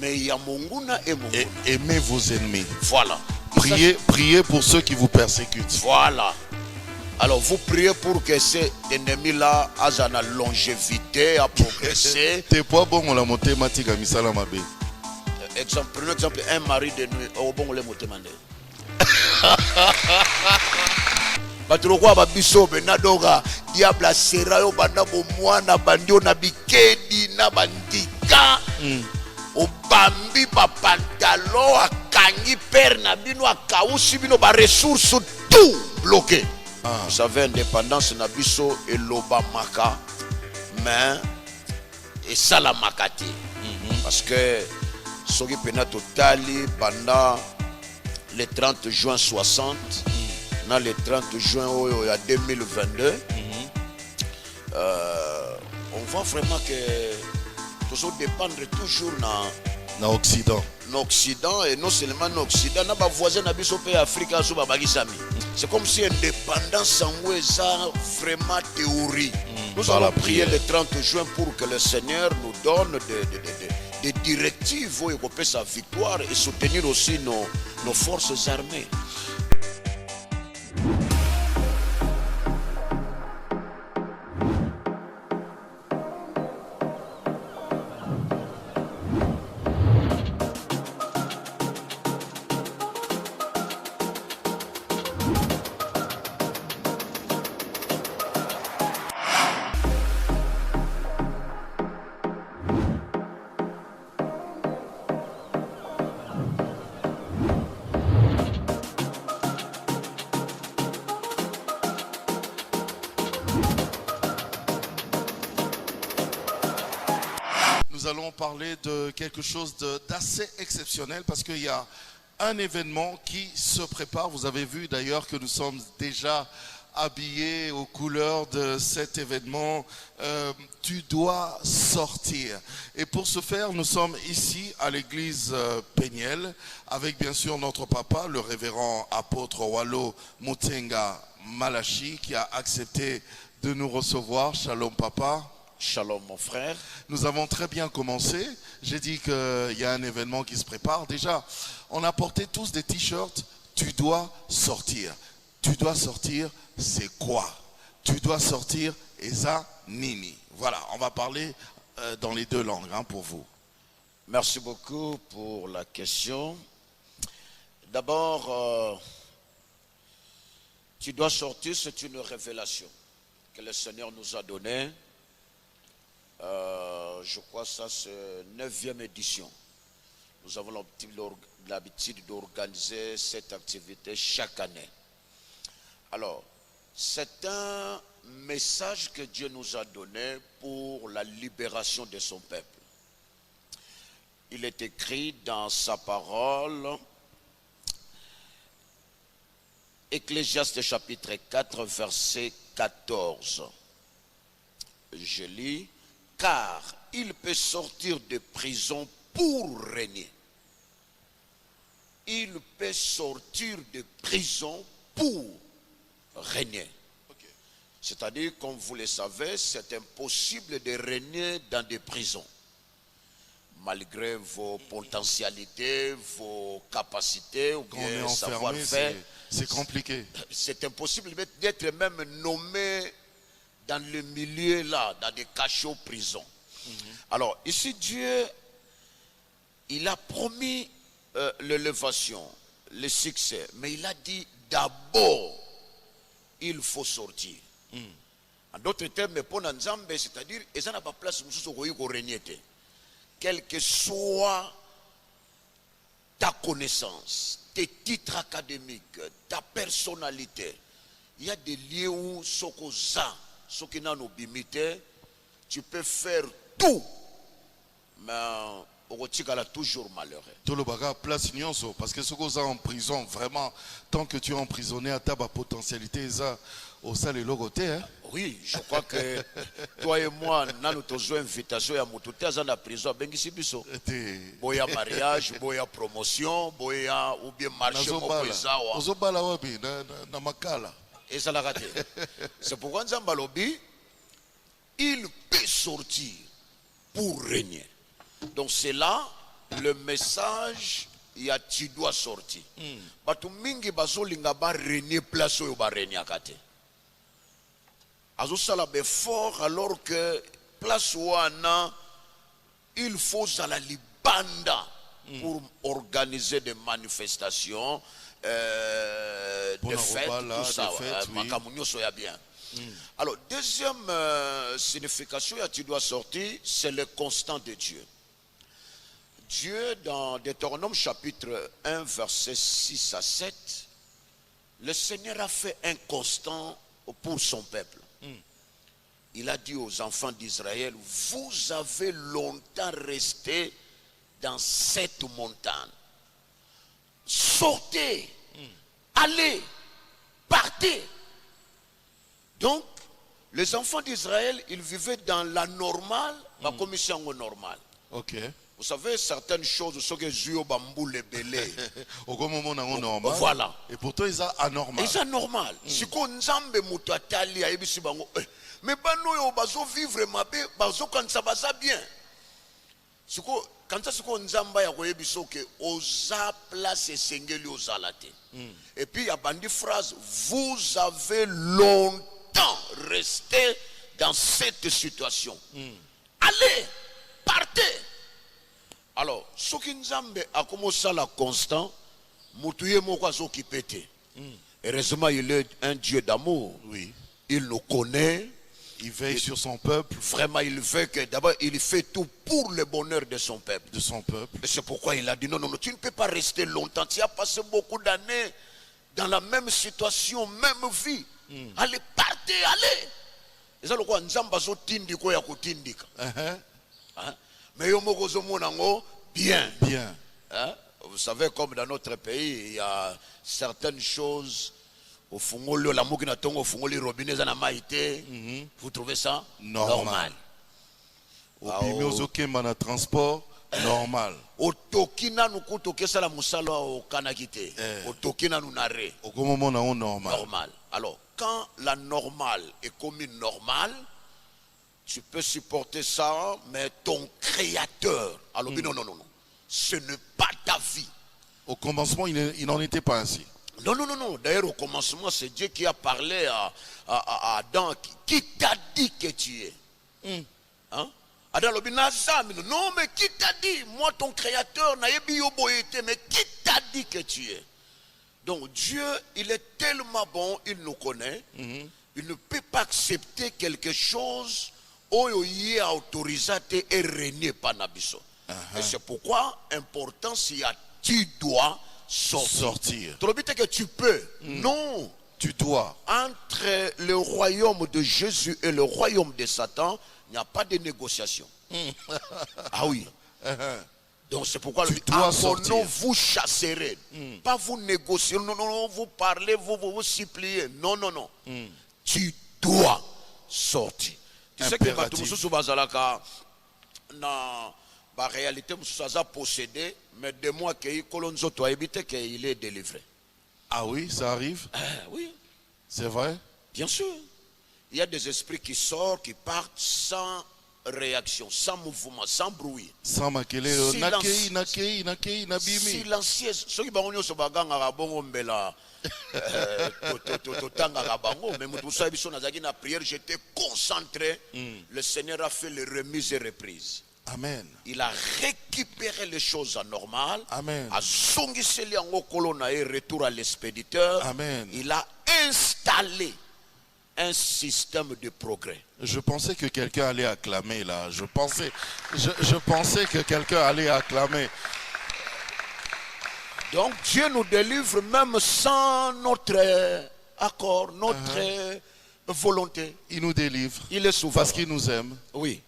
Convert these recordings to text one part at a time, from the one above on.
Mais il y a Monguna et Monguna. Et aimez vos ennemis. Voilà. Priez pour ceux qui vous persécutent. Voilà. Alors vous priez pour que cet ennemi-là ait la longévité, à progresser. T'es pas bon on la mathématique à misala mabe. Prenons exemple, un mari de nuit. Oh bon, les mots demandés. Batulokwa babiso benadoga diabla serayo bana bomwana bandio na bikedi na bandika. Obambi ba pantalon akangi père na bino akausi bino ba ressources tout bloqué. Vous savez indépendance na biso et lobamaka mais et salamakati. Parce que soki pena totali pendant le 30 juin 60 dans le 30 juin il y a 2022 on voit vraiment que tout ça dépend toujours dans l'Occident. L'Occident et non seulement l'Occident, na ba voisin na biso pe Afrique so ba bagisami. C'est comme si indépendance en ça vraiment théorie. Nous allons prier le 30 juin pour que le Seigneur nous donne des directives pour écoper sa victoire et soutenir aussi nos forces armées. Nous allons parler de quelque chose d'assez exceptionnel parce qu'il y a un événement qui se prépare. Vous avez vu d'ailleurs que nous sommes déjà habillés aux couleurs de cet événement. Tu dois sortir. Et pour ce faire, nous sommes ici à l'église Péniel avec bien sûr notre papa, le révérend apôtre Wallo Mutenga Malachi, qui a accepté de nous recevoir. Shalom papa. Shalom mon frère. Nous avons très bien commencé. J'ai dit qu'il y a un événement qui se prépare. Déjà, on a porté tous des t-shirts. Tu dois sortir. Tu dois sortir, c'est quoi? Tu dois sortir, Eza Nini. Voilà, on va parler dans les deux langues pour vous. Merci beaucoup pour la question. D'abord, tu dois sortir, c'est une révélation que le Seigneur nous a donnée. Je crois que ça c'est 9e édition. Nous avons l'habitude d'organiser cette activité chaque année. Alors, c'est un message que Dieu nous a donné pour la libération de son peuple. Il est écrit dans sa parole, Ecclésiaste chapitre 4, verset 14. Je lis. Car il peut sortir de prison pour régner. Il peut sortir de prison pour régner. Okay. C'est-à-dire, comme vous le savez, c'est impossible de régner dans des prisons. Malgré vos potentialités, vos capacités, ou bien savoir-faire. C'est compliqué. C'est impossible d'être même nommé dans le milieu là, dans des cachots prisons. Alors, ici, Dieu, il a promis l'élévation, le succès, mais il a dit d'abord, il faut sortir. En d'autres termes, pour Nzambe, c'est-à-dire, il n'y a pas de place où régner. Quelle que soit ta connaissance, tes titres académiques, ta personnalité, il y a des lieux où Sokoza, ce qui n'a pas bimité, tu peux faire tout, mais tu es toujours malheureux. Tout le bagage place nyonso parce que ce qu'on a en prison vraiment tant que tu es emprisonné à ta potentialité ça au salle et logoté hein. Oui, je crois que toi et moi nous avons une invitation à mututé à la prison bengisi biso. Boya mariage, boya promotion, boya ou bien marché mokoizawa. Ozobala wapi na makala. Et ça l'a raté. C'est pourquoi Nzamba lobi il peut sortir pour régner. Donc cela le message ya tu dois sortir. Batu mingi bazolinga ba régner place oyo ba régner kate. Azo sala befort alors que place wana il faut la libanda pour organiser des manifestations, des fêtes, tout ça. Makamunyo soya bien. Alors, deuxième signification, tu dois sortir, c'est le constant de Dieu. Dieu, dans Deutéronome chapitre 1, versets 6 à 7, le Seigneur a fait un constant pour son peuple. Il a dit aux enfants d'Israël, vous avez longtemps resté dans cette montagne. Sortez, allez, partez. Donc, les enfants d'Israël, ils vivaient dans la normale, la commission normale. Ok. Vous savez, certaines choses, ce que Zio Bambou les belé. Voilà. Et pourtant, ils sont anormal. Ils sont normal. Si on nzambe mutatali aibisi bango, mais bano yo bazo vivre mabe, bazo quand ça va bien. Si quand ça on nzamba ya koyebiso que oza place sengeli ozalate. Et puis il y a bandi phrase, vous avez longtemps resté dans cette situation. Allez, partez. Alors, ce qui nous a commencé à la constant, Moutouye Mokwazo qui pétait. Heureusement, il est un Dieu d'amour. Oui. Il nous connaît. Il veille sur son peuple. Vraiment, il veut que d'abord, il fait tout pour le bonheur de son peuple. De son peuple. Et c'est pourquoi il a dit non, non, non, tu ne peux pas rester longtemps. Tu as passé beaucoup d'années dans la même situation, même vie. Allez, partez, allez. Et ça, le quoi, Nzamba zo tindi ko ya kutindika. Mais bien. Bien. Hein? Vous savez, comme dans notre pays, il y a certaines choses. Au fongolo, la moukina tongo, au fongolo, robinet, zana maïté. Vous trouvez ça normal? Au bimio mana transport, normal. Au tokina nous kotoke sala musala au kanakite. Au tokina nous narre. Au moment normal. Normal. Alors, quand la normale est comme une normale, tu peux supporter ça, mais ton créateur, alors non, non, non, non, ce n'est pas ta vie. Au commencement, il n'en était pas ainsi. Non, non, non, non. D'ailleurs, au commencement, c'est Dieu qui a parlé à Adam, qui t'a dit que tu es. Hein? Adam non, mais qui t'a dit? Moi, ton créateur, mais qui t'a dit que tu es? Donc, Dieu, il est tellement bon, il nous connaît. Il ne peut pas accepter quelque chose où il est autorisé et régné par Nabiso. Et c'est pourquoi, important, si tu dois sortir. Tu dis que tu peux. Non. Tu dois. Entre le royaume de Jésus et le royaume de Satan, il n'y a pas de négociation. Ah oui. Donc c'est pourquoi tu dois sortir. Non, vous chasserez. Pas vous négocier. Non, non, non. Vous parlez, vous suppliez. Non, non, non. Tu dois sortir. Tu sais que Batumusu Bazalaka, la réalité, Moussa a possédé, mais de moi qu'il qu'il est délivré. Ah oui, ça arrive? Oui. C'est vrai? Bien sûr. Il y a des esprits qui sortent, qui partent sans réaction, sans mouvement, sans bruit. Sans maquiller. Silencieuse. Ceux qui ont ce bagage à bon mbela. Mais j'étais concentré. Le Seigneur a fait les remises et reprises. Amen. Il a récupéré les choses anormales. Amen. A zongiseli en colonna et retour à l'expéditeur. Amen. Il a installé un système de progrès. Je pensais que quelqu'un allait acclamer là. Je pensais que quelqu'un allait acclamer. Donc Dieu nous délivre même sans notre accord, notre volonté. Il nous délivre. Il est souverain. Parce qu'il nous aime. Oui.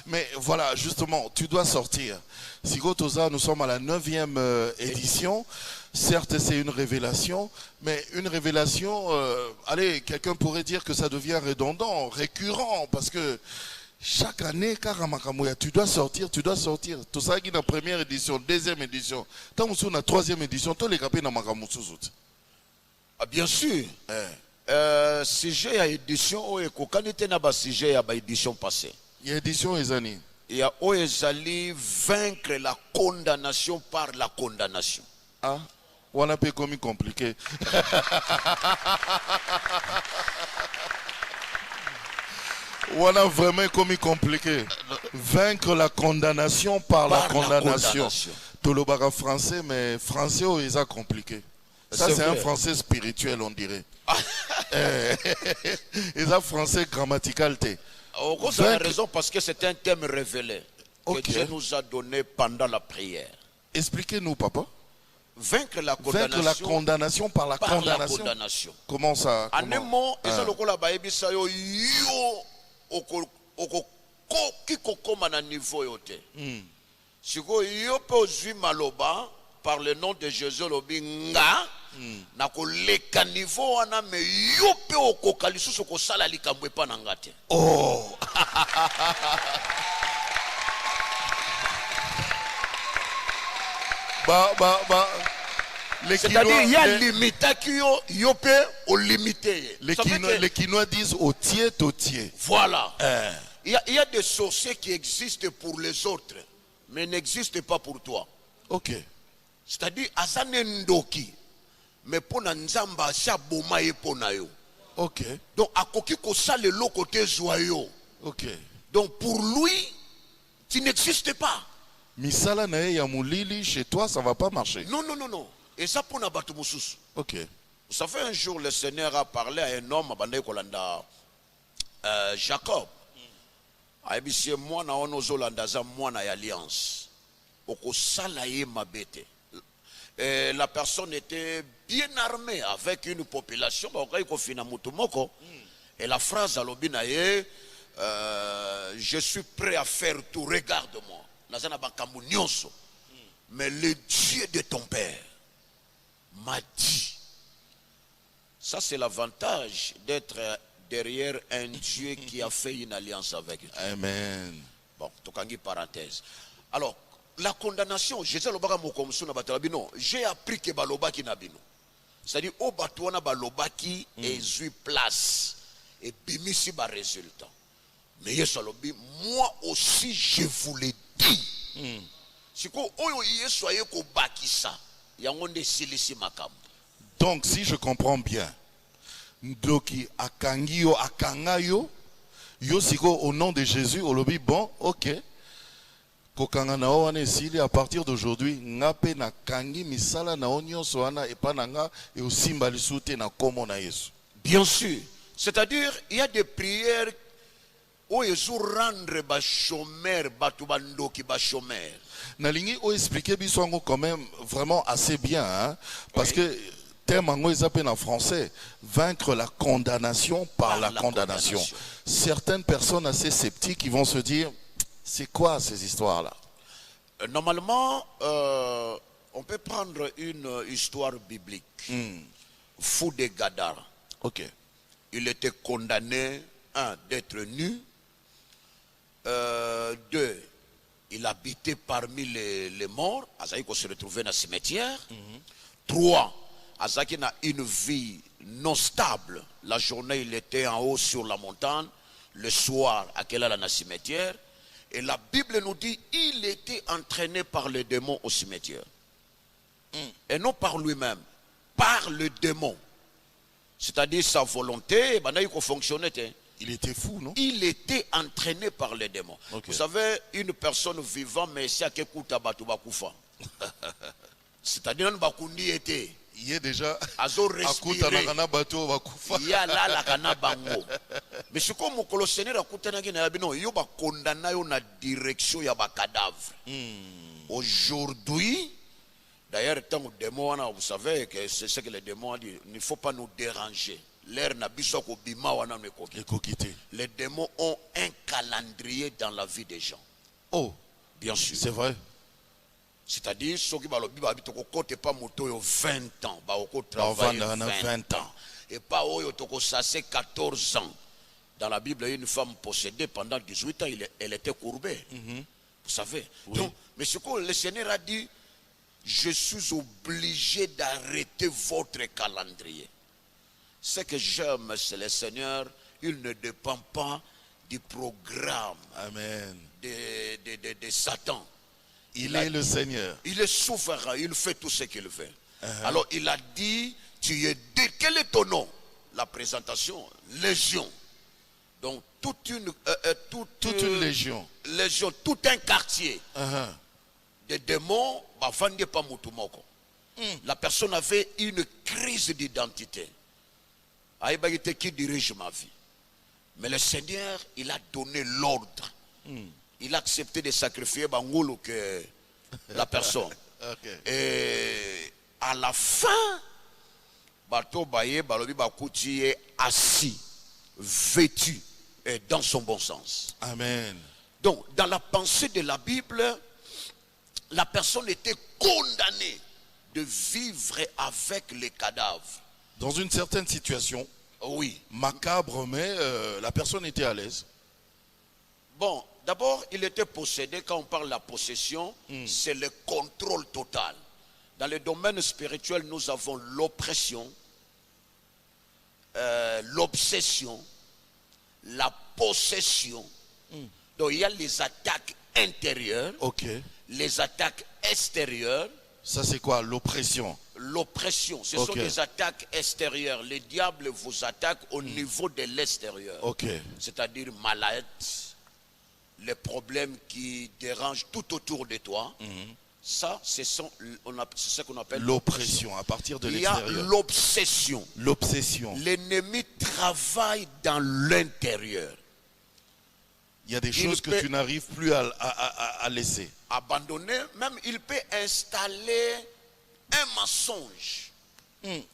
Mais voilà, justement, tu dois sortir. Sigotoza, nous sommes à la 9e édition. Certes, c'est une révélation, mais une révélation, allez, quelqu'un pourrait dire que ça devient redondant, récurrent, parce que chaque année, tu dois sortir, tu dois sortir. Tout ça qui est la première édition, deuxième édition. Tant que nous la troisième édition, tous les capés dans bien sûr. Sujet à édition, ou quand était na sujet à édition passée. Il y a édition les années. Il y a Oezali vaincre la condamnation par la condamnation. Ah, on a pas commis compliqué. On a vraiment commis compliqué. Vaincre la condamnation par la condamnation. Tout le bagarre français, mais français, ils ont compliqué. Ça, c'est un français spirituel, on dirait. Ils ont français grammatical. Vous avez raison parce que c'est un thème révélé que Dieu nous a donné pendant la prière. Expliquez-nous, papa. Vaincre la condamnation par la condamnation. Comment ça? En un mot, ils ont le baïbisa yo okokoma na niveau yote. Siko yo pe ozwi maloba par le nom de Jésus lobi nga na koleka niveau wana me yo pe okoka lisusu kosala likambo epa na nga te. Oh. C'est-à-dire, il y a limité qui yo peut au limité. Les Quinois disent au tiers. Voilà. Il y a des sorciers qui existent pour les autres, mais n'existent pas pour toi. Ok. C'est-à-dire, Asane Ndoki, mais pour Nzamba, Shaboma et Ponayo. Ok. Donc, à Koki Kosa le lot côté joyeux. Ok. Donc, pour lui, tu n'existes pas. Misala na ya mulili, chez toi, ça va pas marcher. Non. Et ça pour Nabatu Moussous. Ok. Vous savez, un jour, le Seigneur a parlé à un homme, Jacob. Aïbisi, moi, na ono zolandaza, moi, na alliance. Oko salaye mabete. La personne était bien armée avec une population. Et la phrase à l'obinaye, je suis prêt à faire tout, regarde-moi. Mais le Dieu de ton père m'a dit. Ça, c'est l'avantage d'être derrière un Dieu qui a fait une alliance avec Dieu. Amen. Bon, tokangi parenthèse. Alors, la condamnation, j'ai appris que balobaki nabino. C'est-à-dire, au batouana balobaki et zui place et bimisi ba résultat. Mais yesalobi, moi aussi je vous l'ai dit. Si ko oyo yesoye ko bakisa, yangonde silisi makam. Donc, si je comprends bien, Ndoki akangio akangayo, yo siko au nom de Jésus, olobi bon, ok. Kokanga na wana esili à partir d'aujourd'hui, ngape na kangi misala na onyo soana epananga et aussi mbalisute na komo na Yesu. Bien sûr. C'est-à-dire, il y a des prières où ils ont rendre ba chômeur, batubando qui ba chômeur. Nalingi o expliquer biswango quand même vraiment assez bien, hein, parce que terme en français, vaincre la condamnation par la condamnation. Certaines personnes assez sceptiques qui vont se dire, c'est quoi ces histoires-là? Normalement, on peut prendre une histoire biblique. Fou de Gadara. Ok. Il était condamné, d'être nu. 2, il habitait parmi les morts. Azaï se retrouvait dans le cimetière. 3, Azaki a une vie non stable. La journée, il était en haut sur la montagne. Le soir, à quelle heure dans le cimetière. Et la Bible nous dit il était entraîné par le démon au cimetière. Et non par lui-même, par le démon. C'est-à-dire sa volonté, il était fou, non? Il était entraîné par le démon. Okay. Vous savez, une personne vivante, mais si elle écoute Bakufa. C'est-à-dire Bakundi était. Il est déjà Azo respirer. Il y a là la kana bango. Mais ce que mon colossénaire a coûté na bino, yo ba condamné yo na direction ya ba cadavre. Aujourd'hui, d'ailleurs tant que démon, vous savez que c'est ce que les démons disent, il ne faut pas nous déranger. L'air n'a biso ko bima wana ne ko quitter. Les démons ont un calendrier dans la vie des gens. Oh, bien sûr. C'est vrai. C'est-à-dire, ceux qui ne sont pas moto 20 ans, ils travaillent 20 ans. Et pas ils 14 ans. Dans la Bible, il y a une femme possédée pendant 18 ans, elle était courbée. Vous savez. Oui. Donc, mais ce que le Seigneur a dit, je suis obligé d'arrêter votre calendrier. Ce que j'aime, c'est le Seigneur, il ne dépend pas du programme Amen. de Satan. Il est le Seigneur. Il est souverain, il fait tout ce qu'il veut. Alors il a dit, quel est ton nom? La présentation, légion. Donc toute une légion, tout un quartier de démons. La personne avait une crise d'identité. Qui dirige ma vie? Mais le Seigneur, il a donné l'ordre. Il a accepté de sacrifier Bangolo que la personne. Et à la fin, Bato Baye, Balobi Bakouti est assis, vêtu, et dans son bon sens. Amen. Donc, dans la pensée de la Bible, la personne était condamnée de vivre avec les cadavres. Dans une certaine situation, oui, macabre, mais la personne était à l'aise. Bon, d'abord, il était possédé. Quand on parle de la possession, c'est le contrôle total. Dans le domaine spirituel, nous avons l'oppression, l'obsession, la possession. Donc, il y a les attaques intérieures, les attaques extérieures. Ça, c'est quoi? L'oppression. L'oppression, ce sont des attaques extérieures. Le diable vous attaque au niveau de l'extérieur. C'est-à-dire malade, les problèmes qui dérangent tout autour de toi. Ça, c'est ce qu'on appelle l'oppression à partir de l'extérieur. Il y a l'obsession. L'obsession. L'ennemi travaille dans l'intérieur. Il y a des choses que tu n'arrives plus à laisser. Abandonner, même il peut installer un mensonge.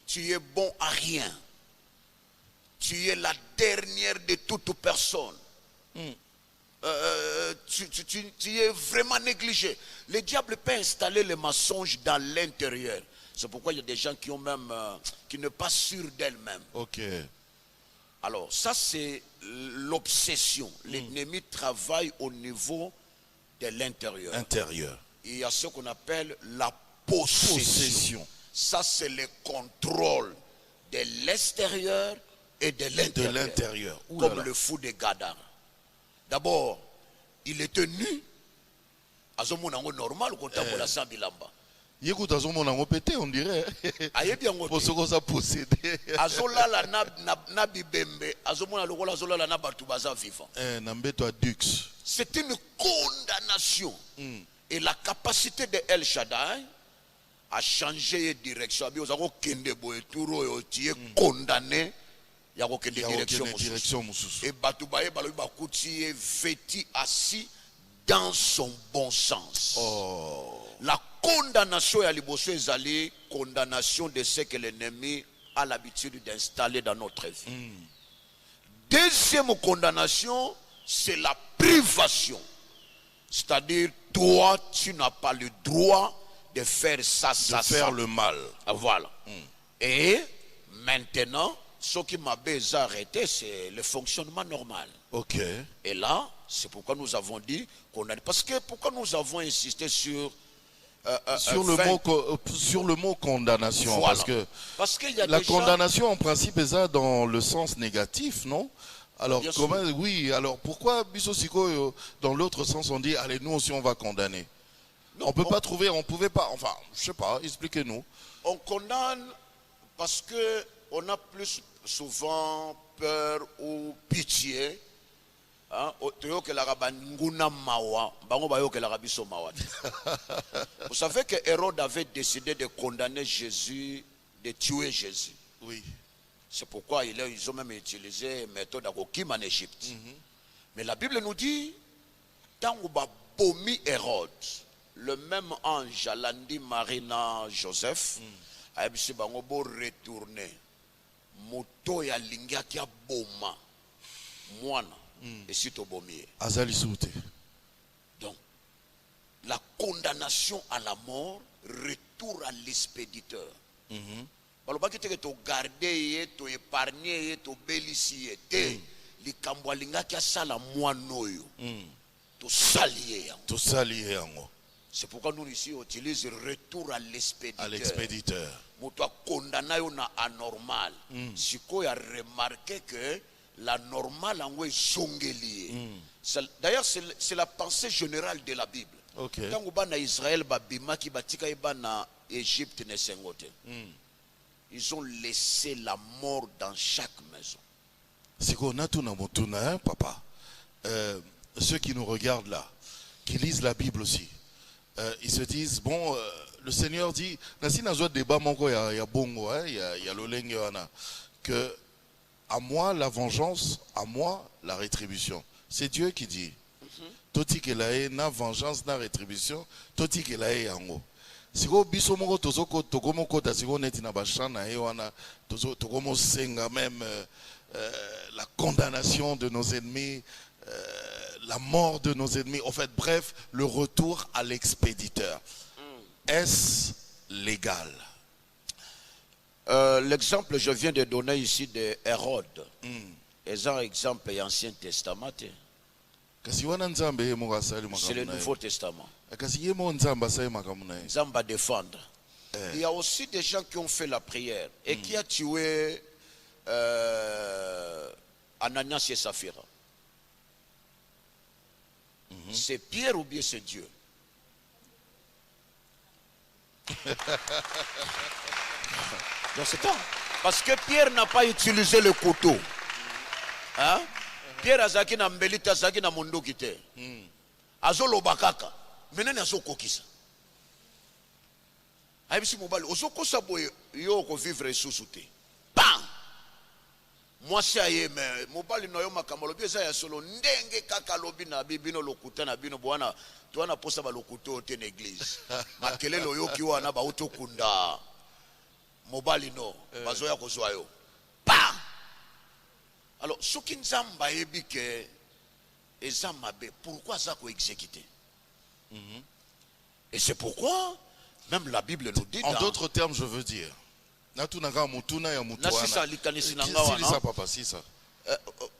Tu es bon à rien. Tu es la dernière de toute personne. Tu es vraiment négligé. Le diable peut installer les mensonges dans l'intérieur. C'est pourquoi il y a des gens qui ont même qui ne pas sûrs d'elles-mêmes. Alors ça c'est l'obsession. L'ennemi travaille au niveau de l'intérieur. Il y a ce qu'on appelle la possession. Ça c'est le contrôle de l'extérieur et de l'intérieur. Comme le fou de Gadara. D'abord, il était nu. Azomonango normal quand on la sambilamba. Yécoute azomonango pété on dirait. Pour ce qu'on a possédé. Azola la na bibembe. Azomona lokola azola la na batu baza vivant. Nambeto dux. C'est une condamnation. Et la capacité de El Shaddai a changé de direction. Abiyozako kende boye turo yo tie condamné. Il y a aucune direction. Et Batoubaye Balobi Bakouti est vêtu assis dans son bon sens. La condamnation à Liboso est condamnation de ce que l'ennemi a l'habitude d'installer dans notre vie. Deuxième condamnation, c'est la privation. C'est-à-dire, toi, tu n'as pas le droit de faire ça, faire le mal. Voilà. Et maintenant, ce qui m'a arrêté, c'est le fonctionnement normal. Et là, c'est pourquoi nous avons dit qu'on a... Parce que pourquoi nous avons insisté sur le mot condamnation. Voilà. Parce que y a la condamnation, en principe, est ça dans le sens négatif, non? Alors, pourquoi Bissosiko, dans l'autre sens, on dit, allez, nous aussi, on va condamner? Non, on pouvait pas, enfin, je sais pas, expliquez-nous. On condamne parce que on a plus souvent peur ou pitié. Vous savez que Hérode avait décidé de condamner Jésus, de tuer Jésus. Oui. C'est pourquoi ils ont même utilisé une méthode à Gokim en Égypte. Mais la Bible nous dit, tant bomi Hérode, le même ange, Alandi Marina Joseph, a retourné. Moto ya lingia kia boma mwana et sito bomie azali soute. Donc la condamnation à la mort, retour à l'expéditeur. Balobaki te to garder to épargner to belicier te likambo linga kia sala mwanoyo to salier yango. C'est pourquoi nous ici on utilise retour à l'expéditeur. Moto condamné na anormal. Siko a remarqué que la normale en zongeli. D'ailleurs, c'est la pensée générale de la Bible. Okay. Quand on a Israël, Babimaki, Batika, na Égypte, ils ont laissé la mort dans chaque maison. C'est qu'on a tout dans mon tournage, papa. Ceux qui nous regardent là, qui lisent la Bible aussi, ils se disent, bon, le Seigneur dit, il y a bongo, il y a le que à moi la vengeance, à moi la rétribution. C'est Dieu qui dit. Toti que la na vengeance na rétribution, toti que la yango. Siko biso moko tozoko tokomoko ta siko neti na bashana e wana tokomo senga même la condamnation de nos ennemis, la mort de nos ennemis, en fait bref, le retour à l'expéditeur. Est-ce légal? L'exemple que je viens de donner ici de Hérode, est un exemple de l'Ancien Testament. C'est le Nouveau Testament. Zamba défendre. Il y a aussi des gens qui ont fait la prière et qui a tué Ananias et Saphira. C'est Pierre ou bien c'est Dieu? Dans ce temps. Parce que Pierre n'a pas utilisé le couteau. Hein? Pierre azaki na mbelita azaki na mondo kite. Azolo bakaka. Menene azoko kisa. Aibisi mobali ozoko saboye yo ko vivre sous-souté. Bam! Moi c'est aye mais mobali no yo makamolo bieza ya solo ndenge kaka lobi na bibino lokuta na bino bwana tuana posa ba lokuto te na église. Makelelo yo ki wana ba utokunda. Mobali no bazoya kozwa yo. Bam! Alors, ce qui nous a dit que pourquoi ça a exécuté? Et c'est pourquoi même la Bible nous dit. En d'autres termes, je veux dire.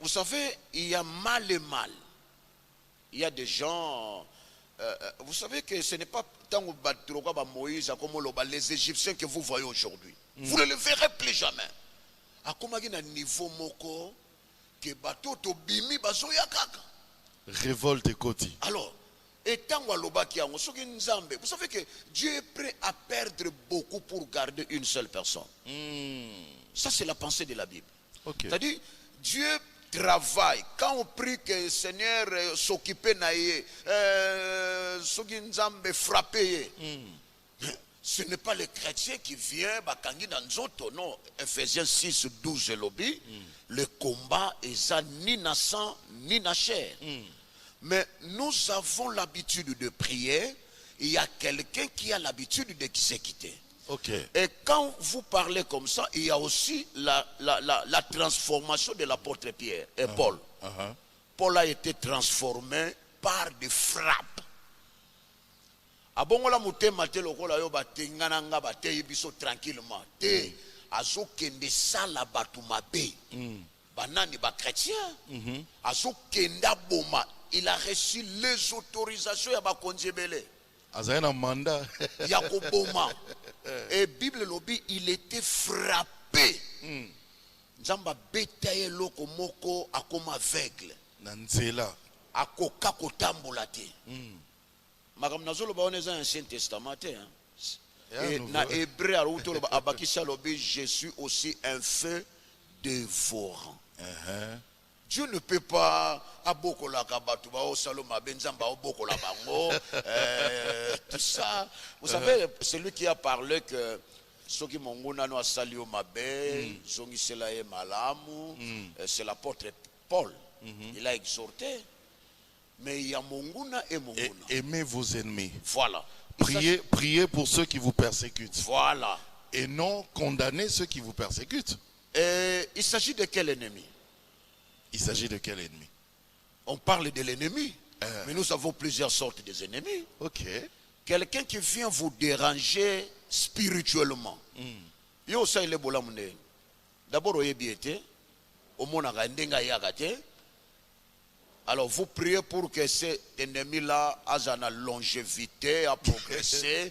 Vous savez, il y a mal et mal. Il y a des gens. Vous savez que ce n'est pas tant Moïse comme les Égyptiens que vous voyez aujourd'hui. Vous ne le verrez plus jamais. À comment il y a un niveau moko que bateau to bimi bazoya kaka. Révolte et koti. Alors, étant walobaki yango soki nzambe, vous savez que Dieu est prêt à perdre beaucoup pour garder une seule personne. Ça c'est la pensée de la Bible. Okay. C'est-à-dire Dieu travaille. Quand on prie que le Seigneur s'occupe naïe, soki nzambe frappé. Ce n'est pas le chrétien qui vient bakangi dans nzoto, non. Ephésiens 6, 12 lobby. Le combat est ça ni na sang ni na chair. Mais nous avons l'habitude de prier. Il y a quelqu'un qui a l'habitude d'exécuter. Okay. Et quand vous parlez comme ça, il y a aussi la transformation de l'apôtre Pierre et Paul. Paul a été transformé par des frappes. Abongola mutema te lokola yo batengana nga batei biso tranquillement te azo kende sala batu mabe banani ba chrétien azo kenda boma. Il a reçu les autorisations ya ba konjebele azana mandat ya ko boma. Et Bible lobi il était frappé. Nzamba betaye loko moko akoma aveugle na nzela akoka kotambola te. Magam nazolo ba oneza Ancien Testament. Et na Hébreu aruto abakisha lobi je suis aussi un feu dévorant. Dieu ne peut pas abokola kabatu ba osaloma benzamba obokola bango tout ça. Vous savez celui qui a parlé que soki monguna no asalio mabe songi selaye malamu c'est l'apôtre Paul. Il a exhorté. Mais il y a Monguna et Monguna. Aimez vos ennemis. Voilà. Priez pour ceux qui vous persécutent. Voilà. Et non condamnez ceux qui vous persécutent. Et il s'agit de quel ennemi? Il s'agit de quel ennemi? On parle de l'ennemi. Mais nous avons plusieurs sortes d'ennemis. Ok. Quelqu'un qui vient vous déranger spirituellement. Yo sa ile bolamune. D'abord oyebiete. Omonaka ndenga yagate. Alors vous priez pour que cet ennemi-là ait une longévité, à progresser.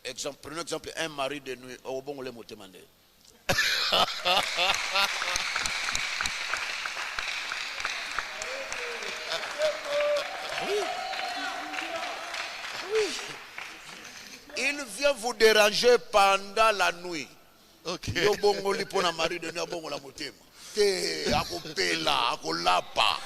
Exemple, prenons exemple, un mari de nuit, au bon le motemande. Il vient vous déranger pendant la nuit. Ok. Yo bongo lipo na mari de bongo la motema. Te akopela, akolapa.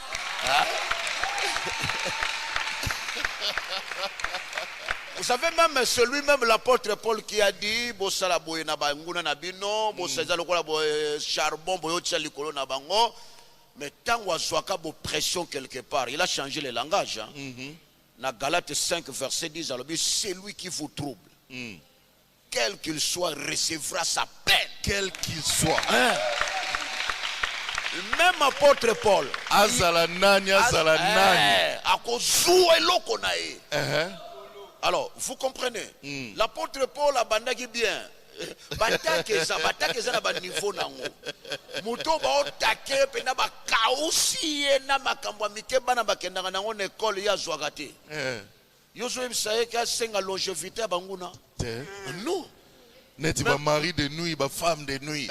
Vous savez même celui même l'apôtre Paul qui a dit bosala boye na banguna na bino, bosala lokola boye charbon boyo tsa likolo na bango. Mais tant wazwaka bo pression quelque part, il a changé le langage. Hein? Dans Galates 5 verset 10, c'est lui qui vous trouble. Quel qu'il soit, recevra sa peine. Quel qu'il soit. Hein? Même apôtre Paul. Alors, vous comprenez. L'apôtre Paul a bandagi bien. Batakeza na ba niveau nango. Muto ba otake pe na ba kausi na makambo mike bana bakendanga nango na école ya zwagate. Yozo imsaye ka senga longévité banguna. Non. N'est pas mari de nuit, ba femme de nuit.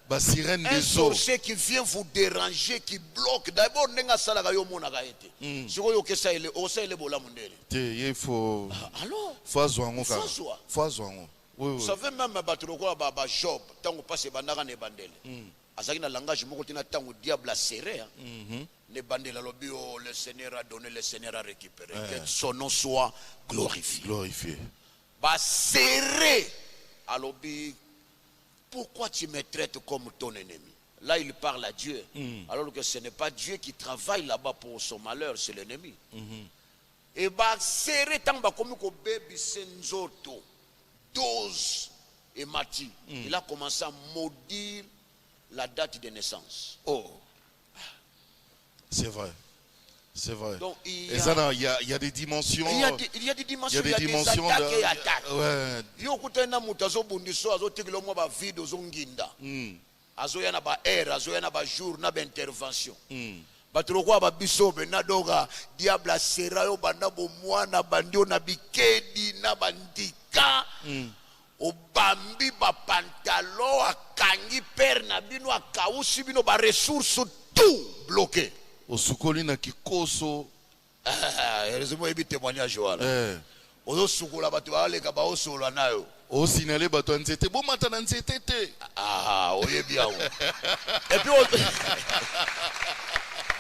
Ba sirène des eaux. Un sorcier qui vient vous déranger, qui bloque. D'abord nenga sala ga yo mona ga ete. Siko yo kesa ile o sa ile bola mundele. Il faut. Alors. Faut azwango ka. Faut azwango. Vous savez même Batroko Baba Job, tant qu'on passe Bandara ne bandele. Azaki na langage moko tina tant au diable a serré. Ne bandela lobio, le Seigneur a donné, le Seigneur a récupéré. Que son nom soit glorifié. Glorifié. Ba serré à lobby. Pourquoi tu me traites comme ton ennemi? Là il parle à Dieu. Alors que ce n'est pas Dieu qui travaille là-bas pour son malheur, c'est l'ennemi. Et ba serré tant ba comme ko baby senzoto. 12 et Mati, il a commencé à maudire la date de naissance. Oh, c'est vrai, c'est vrai. Donc, et ça, il y a des dimensions. Il y a des dimensions. Il y a des attaques et attaques. Ouais. Il y a vide zonginda. Azoya na ba air, azoya na ba jour, na ba intervention. Batroko ba biso benadoga diable sera yo banda bo mwana bandio na bikedi na bandika o bambi ba pantalon akangi per na bino akausi bino ba ressources tout bloqué o sukoli na kikoso heureusement ebi témoignage wala ozo sukola bato baleka ba osolo nayo o sinale bato nzete bo matana nzete te oyebi awo et puis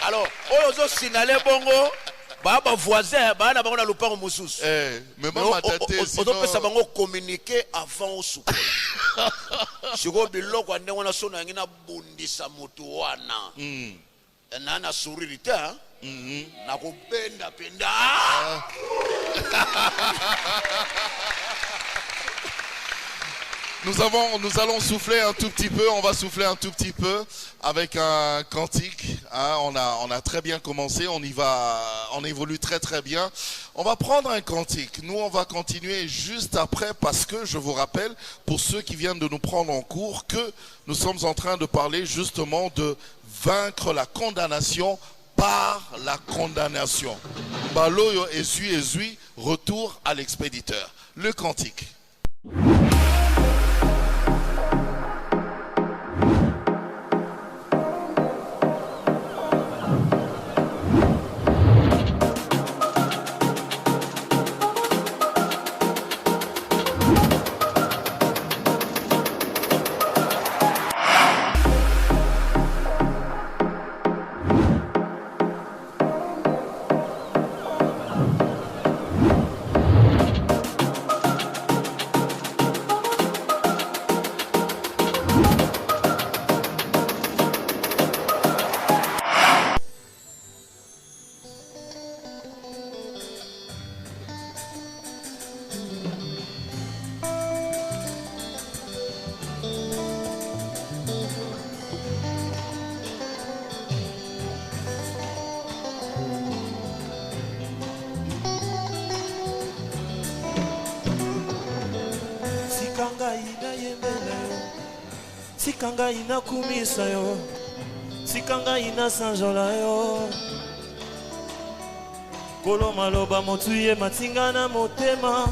alors, ozo sinale bongo, ba voisin, ba na bango na lupango mususu. Mais maman tate sinon ozo pesa bango communiquer avant osukola. Siko biloko ande wana so na ngina bundisa mutu wana. Na na sourire ta, na ko benda penda. Nous allons souffler un tout petit peu, on va souffler un tout petit peu avec un cantique. Hein, on a très bien commencé, on évolue très très bien. On va prendre un cantique. Nous, on va continuer juste après parce que je vous rappelle, pour ceux qui viennent de nous prendre en cours, que nous sommes en train de parler justement de vaincre la condamnation par la condamnation. Baloyo ezui, retour à l'expéditeur. Le cantique. Sikanga ina kumisa yo, sikanga ina sanjola yo. Kolo maloba motuye matinga na motema,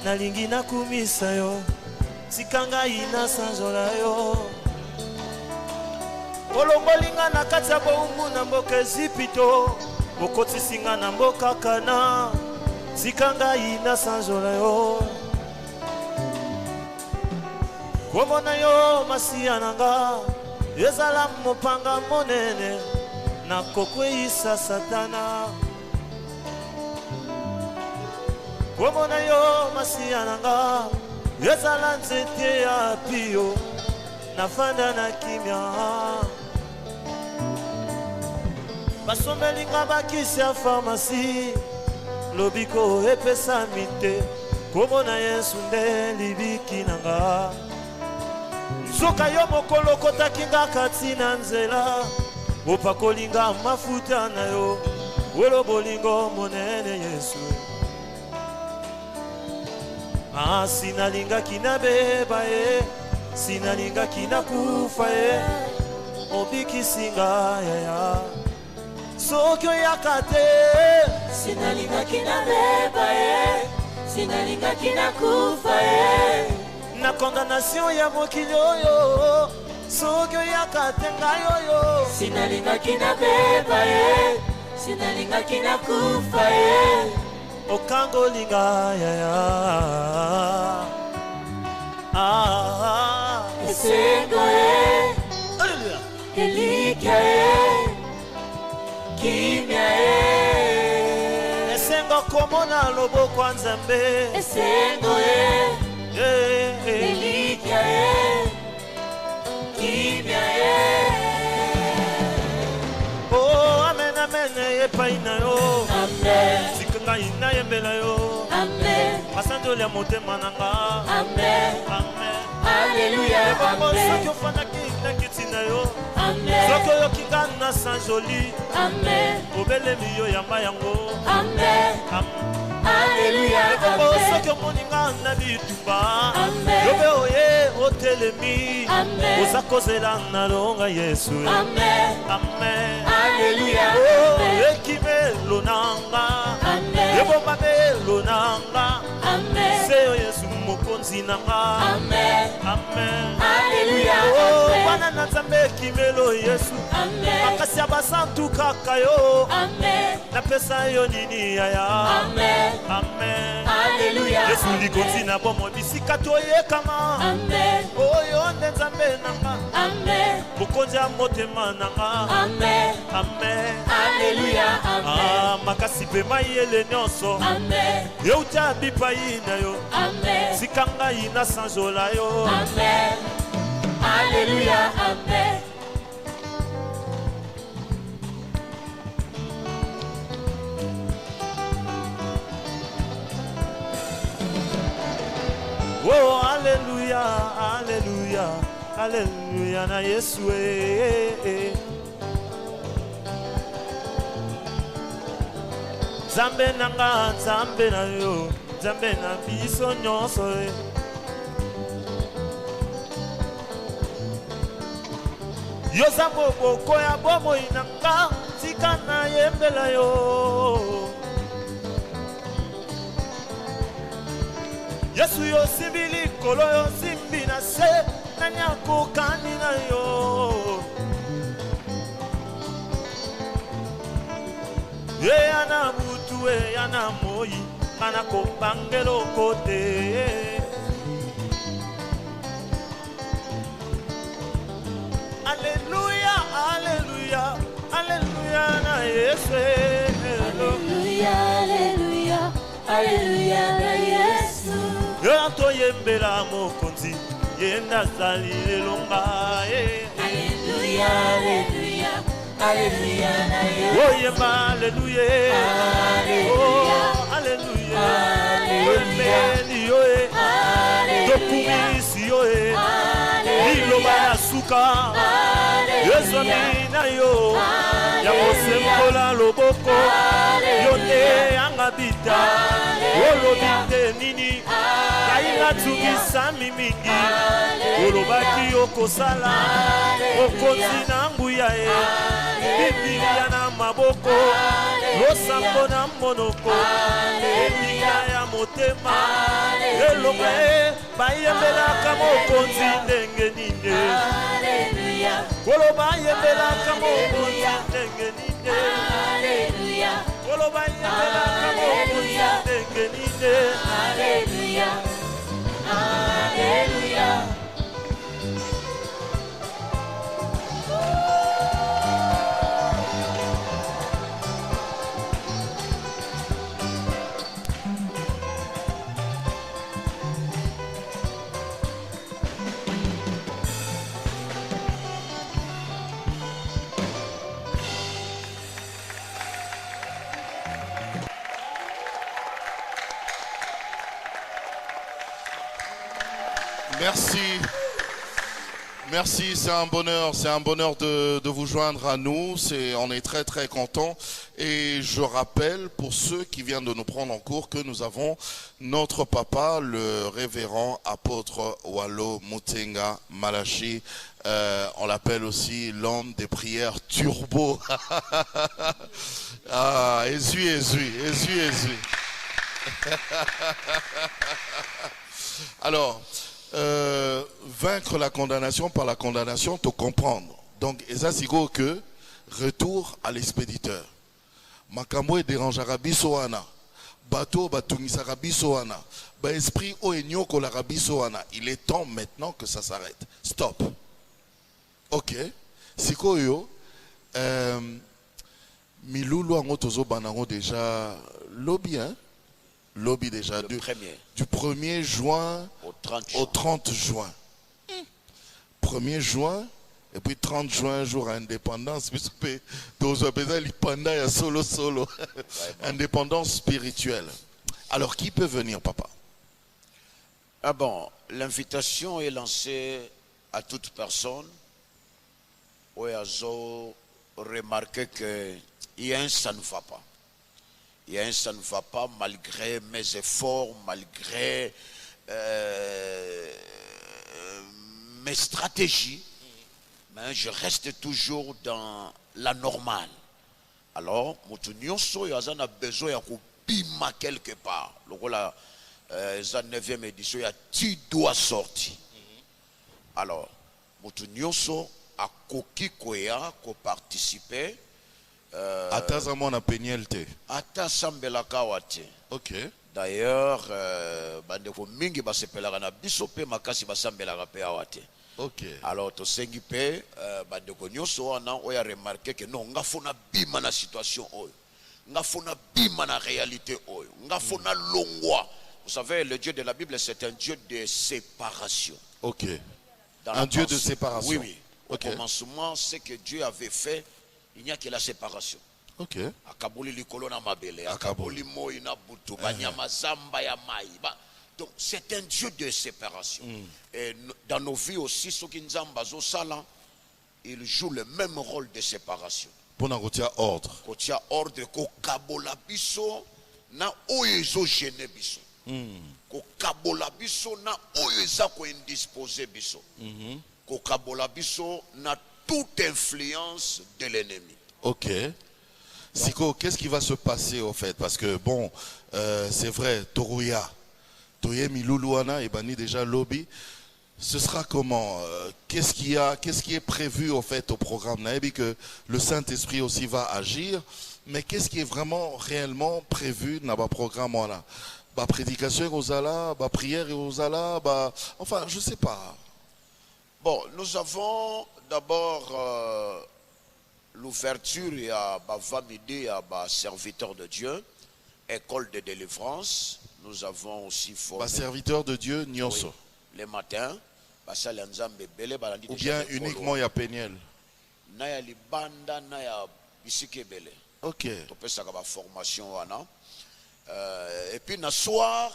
nalingi na kumisa yo, sikanga ina sanjola yo. olongolinga na kati ya boumbu na mboka Ezipito, okotisinga na mboka Kana, tika ngai nasanzola yo. Kombo na yo masiya nanga, ezala mopanga monene na kokweyisa Satana. Kombo na yo masiya nanga, ezala nzete ya pio na fanda na kimia. Basomelinga bakisi ya pharmacie, lobiko epesa mite. Kombo na Yesu nde libiki nanga. Soka yo mokolo kotakinga kati na nzela, opakolinga mafuta na yo, wolo bolingo monene Yesu. Sinalinga kina beba sinalinga kina kufa obiki singa ya sokyo yakate. Sinalinga kina beba sinalinga kina kufa na condamnation ya mokili oyo, sokyo yakate ngayo yo. Sinalinga kina beba sinalinga kina kufa okango linga ya esengo Hallelujah. Elika kimya esengo komona loboko Nzambe. esengo Elika kimya oh amen amen epai na yo. Amen. Sikanga ina yembela yo. Amen. Masando ya motema nanga. Amen. Amen. Alléluia. Amen. Sokyo fana kina kitina yo. Amen. Sokyo yo kinga na sanjoli. Amen. Obele miyo yamba yango. Amen. Alléluia. Amen. Sokyo moninga na bitumba. Amen. Yobe oye otelemi. Amen. Ozakozela na longa Yesu. Amen. Amen. Alléluia. Oh, ekime lonanga. Amen. Ebomba me lonanga. Amen. Seyo Yesu mokonzi nanga. Amen. Amen. Alléluia. Oh, Amen. bana na Nzambe kimelo Yesu. Amen. Makasi ya basantu kaka yo. Amen. Napesa yo nini yaya. Amen. Amen. Alléluia. Yesu likonzi na bomo bisika toyekama. Amen. Oyo nde Nzambe nanga. Amen. Mokonzi ya motema nanga. Amen. Amen. Alléluia. Amen. Makasi pe mayele nyonso. Amen. Yeuta bipai na yo. Amen. Sikanga ina sanzola yo. Amen. Alléluia. Amen. Oh, alléluia, alléluia, alléluia na Yesu. Nzambe nanga, Nzambe na yo, Nzambe na biso nyonso. Yo zambo boko ya bomo inanga, tika na yembela yo. Yesu yo simbili kolo yo simbi na se na nyako kani na yo. Ye ana butu e ana moyi kana kopangelo kote. Alléluia, alléluia, alléluia na Yesu. Alléluia, alléluia, alléluia na Yesu. Yo to yembela mokonzi yenda zali longa. Alléluia, alléluia, alléluia na Yesu. Oh yemba alléluia. Alléluia. Oh alléluia. Alléluia. Yo dokumisi yo liloba ya suka. Yesu na yo ya kosembola loboko. Yo te anga bita. Olobite nini. Kaina tungisa mimingi. Olobaki okosala. Okonzi na nguya Biblia na maboko. Losambo na monoko. Elinga ya motema. Elonga bayembelaka mokonzi ndenge nini. Alléluia. koloba yembelaka mokonzi ndenge nini Alléluia. koloba yembelaka mokonzi ndenge nini Alléluia. Alléluia. Merci. Merci, c'est un bonheur de vous joindre à nous. On est très très contents. Et je rappelle pour ceux qui viennent de nous prendre en cours que nous avons notre papa, le révérend apôtre Wallo Mutenga Malachi. On l'appelle aussi l'homme des prières turbo. Ah, Ezui. Alors, vaincre la condamnation par la condamnation, te comprendre. Donc, et ça, c'est que retour à l'expéditeur. Makambo et dérangera bisoana. Bateau, batungisara bisoana. Ba esprit o enyoko la bisoana. Il est temps maintenant que ça s'arrête. Stop. Ok. Siko yo, Milulu ango tozo banango déjà lobby, hein? Lobby déjà du 1er juin au 30 juin. 1er juin et puis 30 juin, jour à indépendance. Solo. Indépendance spirituelle. Alors qui peut venir, papa? Ah bon, l'invitation est lancée à toute personne. Où ils ont remarqué qu'il y a un ça ne va pas. Il y a un ça ne va pas malgré mes efforts, malgré mes stratégies. Mais je reste toujours dans la normale. Alors, Moutounionso, il a besoin de bima quelque part. La 9e édition, il y a tu dois sortir. Alors, Moutounionso a koki koya ko participer. Ata zamona penielte. Ata sambela kawate. Ok. D'ailleurs, bandeko mingi basepelaka na biso pe makasi basambelaka pe awate. Ok. Alors to sengi pe bandeko nyoso wana oya remarquer que non ngafona bima na situation oyo. Ngafona bima na réalité oyo. Ngafona longwa. Vous savez, le Dieu de la Bible, c'est un Dieu de séparation. Ok. Un Dieu de séparation. Oui, oui. Okay. Au commencement, ce que Dieu avait fait, il n'y a que la séparation. Ok. Akaboli likolo na mabele, akaboli moi na butu, banyama zamba ya mai. Donc c'est un Dieu de séparation. Et dans nos vies aussi, ceux qui nous ont sala, il joue le même rôle de séparation. Pour nous retirer ordre. Kotia ordre ko kabola biso na oyezo gêner biso. Ko kabola biso na oyeza ko indisposer biso. Ko kabola biso na toute influence de l'ennemi. Ok. Siko, qu'est-ce qui va se passer au fait? Parce que bon, c'est vrai, Torouya, Toye Miloulouana et Bani déjà lobby. Ce sera comment? Qu'est-ce qui est prévu au fait au programme? Naïbi que le Saint-Esprit aussi va agir, mais qu'est-ce qui est vraiment réellement prévu dans le programme là? Bah prédication aux ala, bah prière aux ala, bah enfin je sais pas. Bon, nous avons d'abord l'ouverture à Vamidi, à serviteur de Dieu, école de délivrance. Nous avons aussi formé. Serviteur de Dieu, Nyonso. Oui, les matins. Ou bien uniquement il y a Péniel. Naya libanda naya bisikebele. Ok. Formation et puis le soir.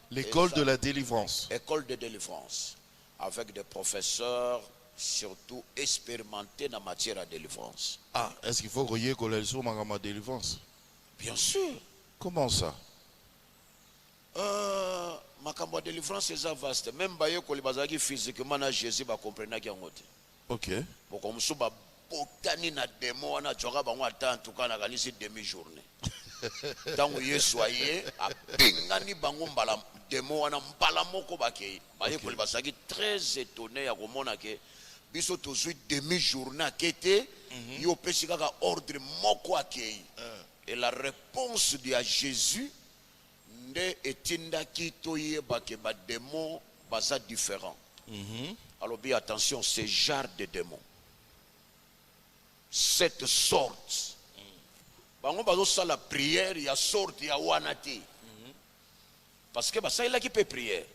L'école de la délivrance. École de délivrance. Avec des professeurs surtout expérimentés en matière de délivrance. Ah, est-ce qu'il faut relier que les sourds ma délivrance? Bien sûr. Comment ça? Ma délivrance est vaste. Même si physiquement Jésus va comprendre qu'il y a un côté. Ok. Pour comme ça, botani na démon na tchoka bango ata en tout cas na kanisi demi-journée. Tant que Yesoye a pingani bango mbala démon wana mbala moko bakei. Baye ko basaki très étonné ya komona ke biso tozwi demi-journée akete yo pesi kaka ordre moko akei. Et la réponse de Jésus nde etindaki toyeba ke ba démon baza différent. Alors bien attention, ces genres de démons, cette sorte, bango bazo sa la prière, il y a sorte, il y a wanati. Parce que ça il a qui peut prier.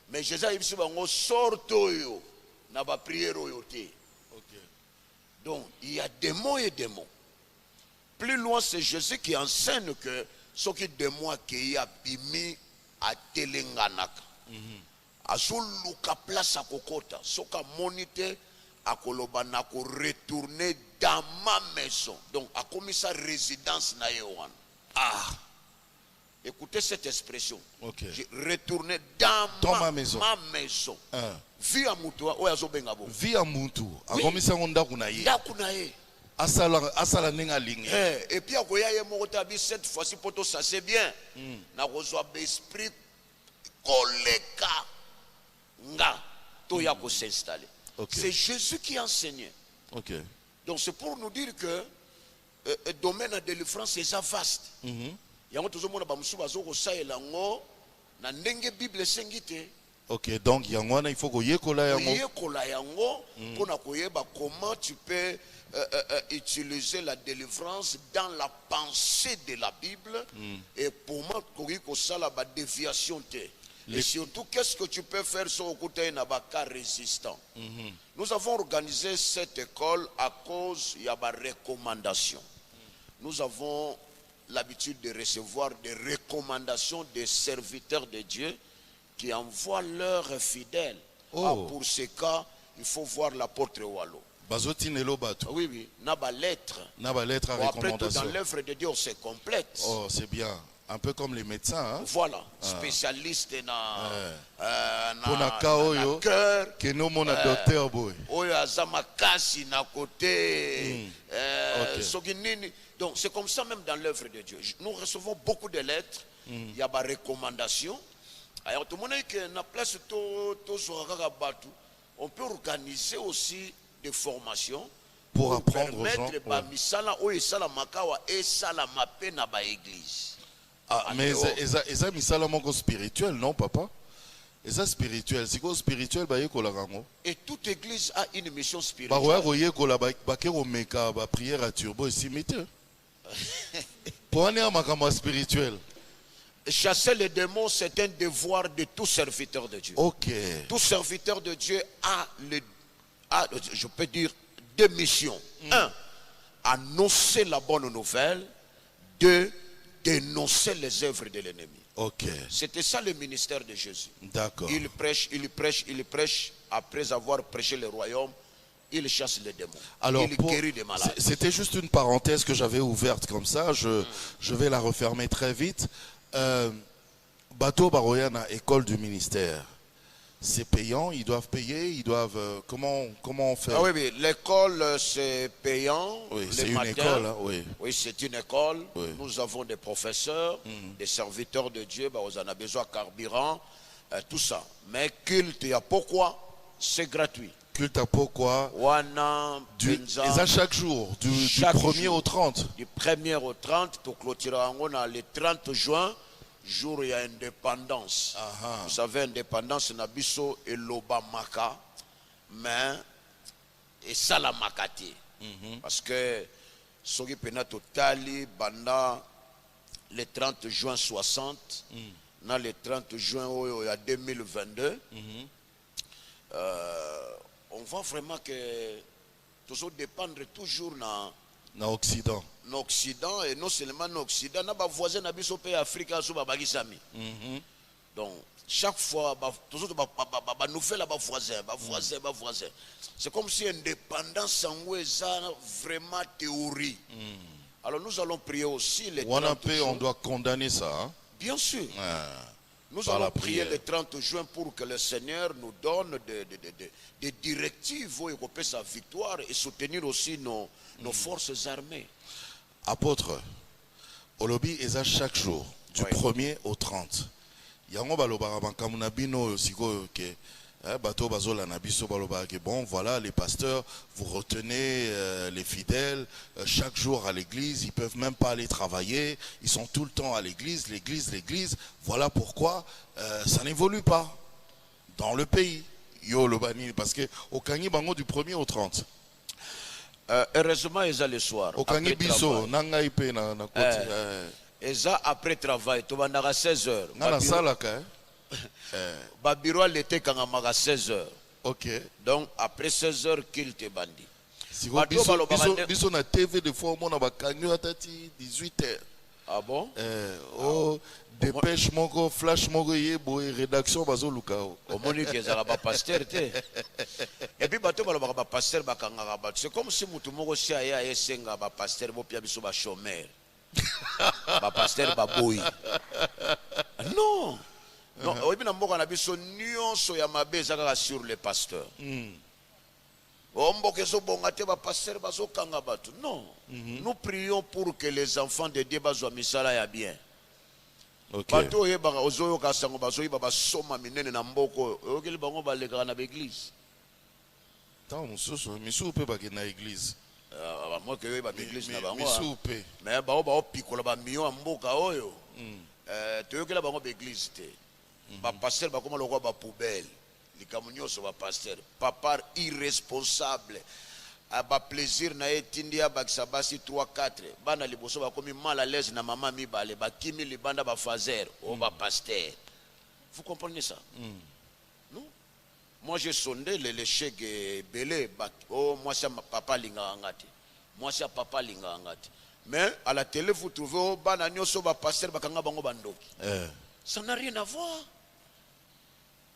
Mais Jésus a dit bango sorte yo na ba prière yo te. Donc il y a démons et démons. Plus loin, c'est Jésus qui enseigne que ce qui démon qui a bimi à telenganaka. Azuluka place à kokota, soka monite à kolobana ko retourner dans ma maison. Donc a commis sa résidence na yewan. Écoutez cette expression. Retourner dans ma maison. Ma maison. Vi amutu o yazo bengabo. Vi amutu. A commis sa onda kunaye. Ndakunaye. Asala ninga lingi. Et puis akoya ye mokotabi cette fois-ci poto ça c'est bien. Na reçoit l'esprit koleka. S'installer. C'est Jésus qui enseignait. Donc c'est pour nous dire que le domaine de délivrance est vaste. Il y a toujours monde bamusu bazoko saela ngo na ndenge Bible sengite. Donc il faut que yekola yango pona koyeba comment tu peux utiliser la délivrance dans la pensée de la Bible et pour moi ko sala ba déviation te. Et surtout, qu'est-ce que tu peux faire sur le côté d'un cas résistant? Nous avons organisé cette école à cause il y a des recommandations. Nous avons l'habitude de recevoir des recommandations des serviteurs de Dieu qui envoient leurs fidèles. Pour ce cas, il faut voir l'apôtre Wallo. Oui, oui. Naba lettre. Après tout, dans l'œuvre de Dieu, c'est complète. C'est bien. Un peu comme les médecins. Voilà, spécialiste dans le cœur. Que nous mon docteur boy. Donc c'est comme ça même dans l'œuvre de Dieu. Nous recevons beaucoup de lettres. Il y a des recommandations. Alors tout le monde que na place on peut organiser aussi des formations pour apprendre aux gens. Mais ça misala moko spirituel, non papa? Et ça spirituel, c'est quoi spirituel ba yekola rango? Et toute église a une mission spirituelle. Ba yekola ba kero meka ba prière à turbo simite. Pour aller à makama spirituel. Chasser les démons, c'est un devoir de tout serviteur de Dieu. Tout serviteur de Dieu a je peux dire, deux missions. Un, annoncer la bonne nouvelle. Deux, dénoncer les œuvres de l'ennemi. C'était ça le ministère de Jésus. D'accord. Il prêche. Après avoir prêché le royaume, il chasse les démons. Alors, il guérit des malades. C'était juste une parenthèse que j'avais ouverte comme ça. Je vais la refermer très vite. Bateau Baroyana, école du ministère. C'est payant, ils doivent payer, ils doivent... comment on fait? Oui, l'école c'est payant. Oui, c'est une école. Hein, oui, c'est une école. Nous avons des professeurs, des serviteurs de Dieu, on en a besoin de carburant, tout ça. Mais culte, il y a pourquoi? C'est gratuit. Culte à pourquoi? Et ça chaque jour, du 1er au 30. Du 1er au 30, pour clôturer le 30 juin. Jour il y a indépendance. Vous savez, indépendance nabiso et l'obamaka, mais et ça la makati. Parce que ce qui pena totali banda le 30 juin 60, dans le 30 juin il y a 2022, on voit vraiment que tout ça dépend toujours dans Occident. L'Occident, et non seulement l'Occident, nos voisins n'habitent pas Afrique, donc chaque fois, toujours nouvelle voisin. C'est comme si l'indépendance en est vraiment théorie. Alors nous allons prier aussi les 30 jours. On doit condamner ça. Hein? Bien sûr. Nous allons prier le 30 juin pour que le Seigneur nous donne des directives pour écoper sa victoire et soutenir aussi nos forces armées. Apôtre, Olobi est à chaque jour, du 1er au 30. Yango balobara bankamuna bino siko ke Bateau bazola na biso baloba que bon voilà les pasteurs vous retenez les fidèles chaque jour à l'église, ils peuvent même pas aller travailler, ils sont tout le temps à l'église, l'église. Voilà pourquoi ça n'évolue pas dans le pays. Yo le bani parce que au Kangi bango du 1er au 30. Heureusement ils ont le soir. Au Kangi biso nanga ipe na côté. Ils ont après travail, tu vas à 16h. Na sala ka. Babiro l'été quand on a 16h. OK. Donc après 16h qu'il te bandit. Si vous biso na TV de fois on a bakanyo atati 18h. Ah bon? Oh dépêche moko flash moko yebo rédaction bazo lukao. Au monique ezala ba pasteur te. Et puis bato baloba ba pasteur bakanga ba. C'est comme si mutu moko si aya esenga ba pasteur bo pia biso ba chômeur. Ba pasteur ba boy. Non. Non, oyebi na mboka na biso nyonso ya mabe ezaka sur les pasteurs. Omboka ezobonga te ba pasteur bazokanga bato. Non. Nous prions pour que les enfants de Dieu bazwa misala ya bien. Bato oyebaka ozoyoka sango bazoyiba basoma minene na mboko oyokeli bango balekaka na l'église. Tant mosusu misu pe ba na église. Moi que yoyeba l'église na bango. Misu pe. Mais bao bao pikola ba million mboka oyo. Toyokela bango l'église te. Ba pasteur ba koma lokwa ba poubelle. Likamunyoso ba pasteur. Papa irresponsable. Ba plaisir na etindia ba kisabasi 3-4. Bana liboso ba komi mal à l'aise na maman mi bale ba kimi libanda ba fazer o ba pasteur. Vous comprenez ça? Non? Moi j'ai sondé les chèques belé oh moi c'est papa linga ngati. Moi c'est papa linga ngati. Mais à la télé vous trouvez oh bana nyoso ba pasteur ba kanga bango bandoki. Ça n'a rien à voir.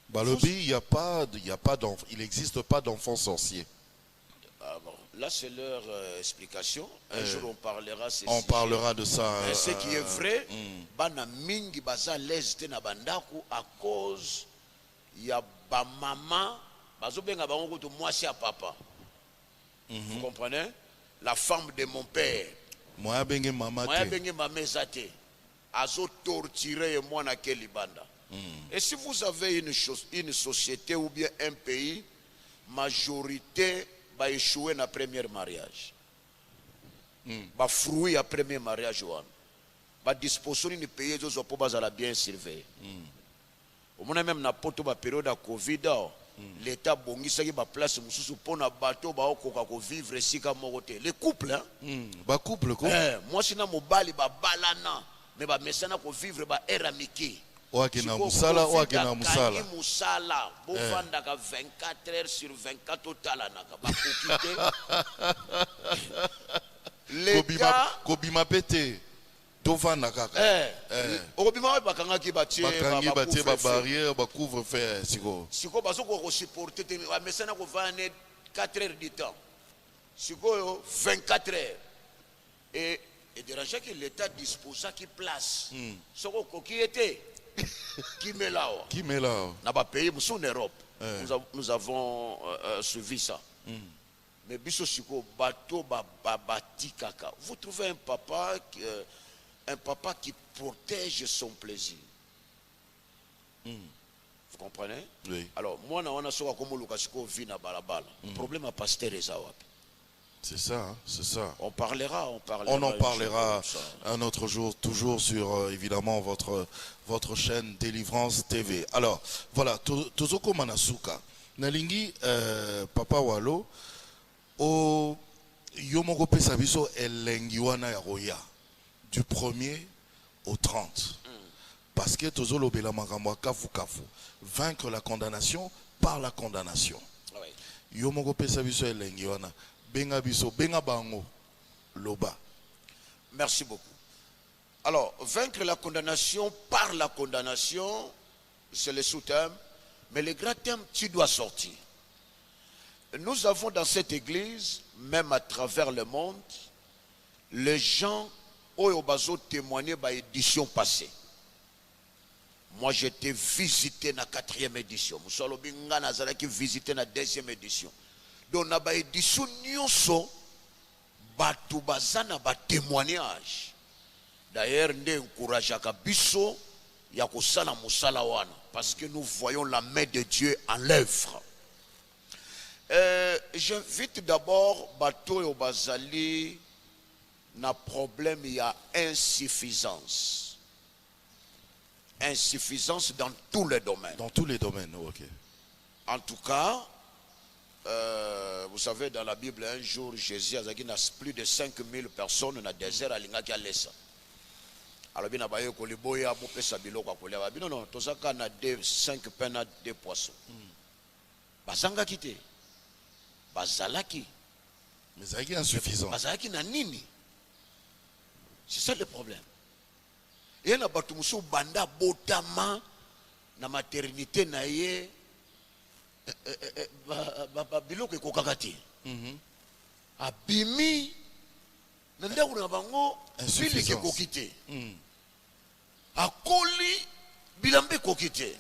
Balobi, il n'existe pas d'enfants sorciers. Ah bon, là c'est leur explication. Un jour on parlera. On parlera de ça. Mais ce qui est vrai, bana mingi baza leste na bandaku à cause ya ba maman bazo benga bango kutu mwasi ya papa. Vous comprenez? La femme de mon père. Moi bengi maman. Moi bengi maman zate. Azo torturer moi na keli banda. Et si vous avez une société ou bien un pays, majorité va échouer dans le premier mariage. Va fruit à premier mariage. Va disposer de pays qui sont bien surveillés. Au moins même dans la période de Covid, l'État bongi ça qui va place pour na bateau ba ko vivre ici comme les couples hein. Ba couple quoi. Moi si na mobali ba balana mais ba mesana ko vivre ba eramiki. Wakina musala, wakina musala. Musala, bovanda ka 24 heures sur 24 total anaka ba kokite. L'État kobima pété. Tovanda kaka. Okobima ba kanga ki batie ba barrière ba couvre feu siko. Siko bazo ko supporter te ba mesana ko vane 4 heures du temps. Siko 24 heures. Et dérangeant que l'État dispose à qui place. Soko koki était qui met là. Qui met là. N'a pas payé en Europe. Nous avons suivi ça. Mais biso siko bateau bati kaka. Vous trouvez un papa qui protège son plaisir. Vous comprenez? Oui. Alors moi on a soka comme lukasiko vi na balabala. Problème à pasteur ezawapi. C'est ça, hein, c'est ça. On en parlera un autre jour, toujours sur évidemment votre chaîne Délivrance TV. Alors, voilà, Tozoko Manasuka. Nalingi, Papa Walo, au Yomoko Pesabiso Elengiwana Yaroya, du 1er au 30. Parce que Tozolo Bela Magamwa Kafu Kafu, vaincre la condamnation par la condamnation. Yomoko Pesabiso Elengiwana. Benga biso, benga bango, loba. Merci beaucoup. Alors, vaincre la condamnation par la condamnation, c'est le sous-thème, mais le grand thème, tu dois sortir. Nous avons dans cette église, même à travers le monde, les gens ont témoigné par l'édition passée. Moi, j'étais visité dans la 4e édition. Nous sommes visité dans la 2e édition. Donc, na ba édition nyonso batu bazana ba témoignage. D'ailleurs, nde encourage ka biso ya kosala musala wana parce que nous voyons la main de Dieu en l'œuvre. J'invite d'abord Bato et Obazali. Na problème, il y a insuffisance. Insuffisance dans tous les domaines. Dans tous les domaines, ok. En tout cas, vous savez, dans la Bible, un jour, Jésus a dit plus de 5000 personnes dans le désert à l'Inga qui a laissé. Alors, il y a des gens qui ont non, non, tout ça, on a 5 pains, 2 poissons. Bazanga kité. Bazalaki. Mais ça est insuffisant. Bazalaki na nini. C'est ça le problème. Et il y a des gens qui banda botama na maternité na ye biloko ekokaka te. Abimi na ndako na bango bili ekoki te. Akoli bilambe ekoki te.